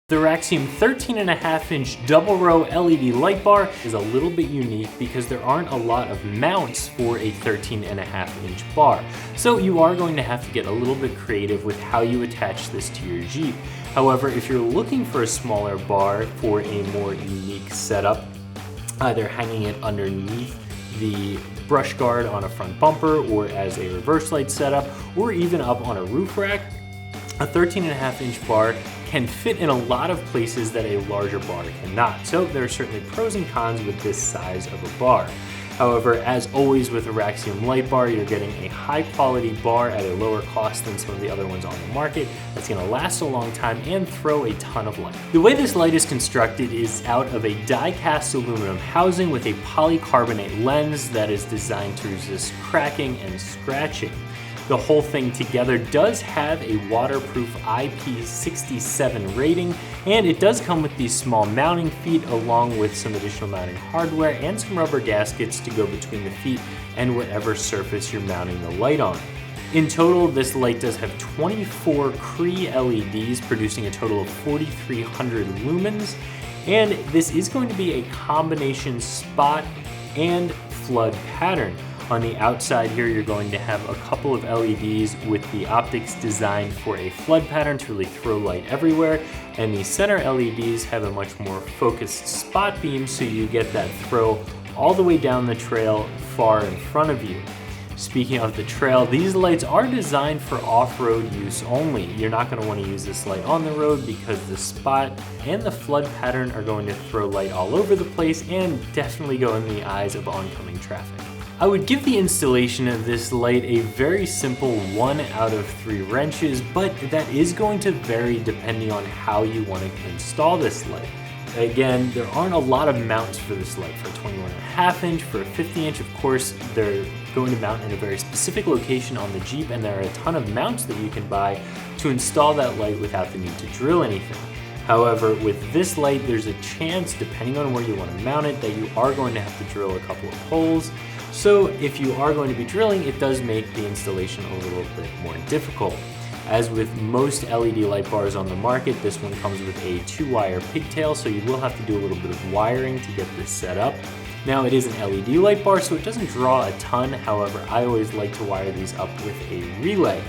The Raxiom 13.5-inch double row LED light bar is a little bit unique because there aren't a lot of mounts for a 13.5-inch bar. So you are going to have to get a little bit creative with how you attach this to your Jeep. However, if you're looking for a smaller bar for a more unique setup, either hanging it underneath the brush guard on a front bumper or as a reverse light setup, or even up on a roof rack, a 13.5-inch bar can fit in a lot of places that a larger bar cannot. So there are certainly pros and cons with this size of a bar. However, as always with a Raxiom light bar, you're getting a high quality bar at a lower cost than some of the other ones on the market that's gonna last a long time and throw a ton of light. The way this light is constructed is out of a die-cast aluminum housing with a polycarbonate lens that is designed to resist cracking and scratching. The whole thing together does have a waterproof IP67 rating, and it does come with these small mounting feet along with some additional mounting hardware and some rubber gaskets to go between the feet and whatever surface you're mounting the light on. In total, this light does have 24 Cree LEDs producing a total of 4,300 lumens, and this is going to be a combination spot and flood pattern. On the outside here, you're going to have a couple of LEDs with the optics designed for a flood pattern to really throw light everywhere, and the center LEDs have a much more focused spot beam so you get that throw all the way down the trail far in front of you. Speaking of the trail, these lights are designed for off-road use only. You're not going to want to use this light on the road because the spot and the flood pattern are going to throw light all over the place and definitely go in the eyes of oncoming traffic. I would give the installation of this light a very simple 1 out of 3 wrenches, but that is going to vary depending on how you want to install this light. Again, there aren't a lot of mounts for this light. For a 21.5-inch, for a 50-inch, of course, they're going to mount in a very specific location on the Jeep, and there are a ton of mounts that you can buy to install that light without the need to drill anything. However, with this light, there's a chance, depending on where you want to mount it, that you are going to have to drill a couple of holes. So if you are going to be drilling, it does make the installation a little bit more difficult. As with most LED light bars on the market, this one comes with a 2-wire pigtail, so you will have to do a little bit of wiring to get this set up. Now, it is an LED light bar, so it doesn't draw a ton. However, I always like to wire these up with a relay.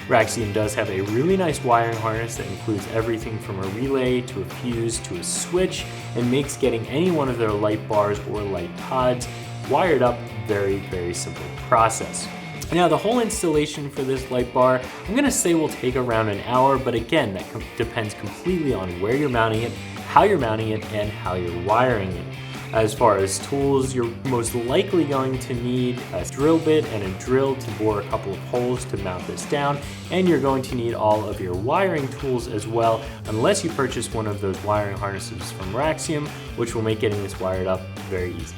Raxiom does have a really nice wiring harness that includes everything from a relay to a fuse to a switch, and makes getting any one of their light bars or light pods wired up very, very simple process. Now, the whole installation for this light bar, I'm gonna say will take around an hour, but again, that depends completely on where you're mounting it, how you're mounting it, and how you're wiring it. As far as tools, you're most likely going to need a drill bit and a drill to bore a couple of holes to mount this down, and you're going to need all of your wiring tools as well, unless you purchase one of those wiring harnesses from Raxiom, which will make getting this wired up very easy.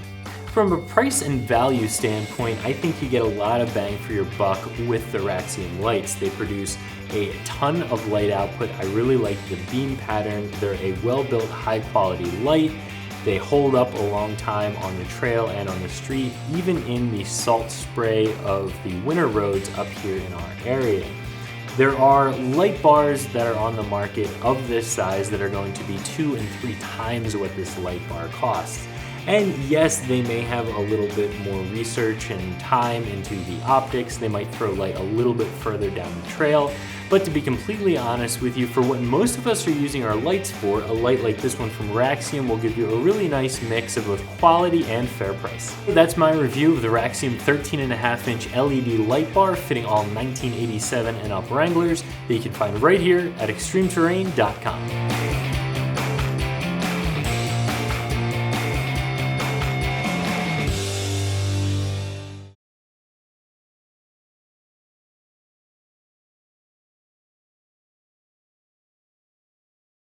From a price and value standpoint, I think you get a lot of bang for your buck with the Raxiom lights. They produce a ton of light output. I really like the beam pattern. They're a well-built, high-quality light. They hold up a long time on the trail and on the street, even in the salt spray of the winter roads up here in our area. There are light bars that are on the market of this size that are going to be 2 and 3 times what this light bar costs. And yes, they may have a little bit more research and time into the optics. They might throw light a little bit further down the trail. But to be completely honest with you, for what most of us are using our lights for, a light like this one from Raxiom will give you a really nice mix of both quality and fair price. So that's my review of the Raxiom 13.5-inch LED light bar fitting all 1987 and up Wranglers that you can find right here at ExtremeTerrain.com.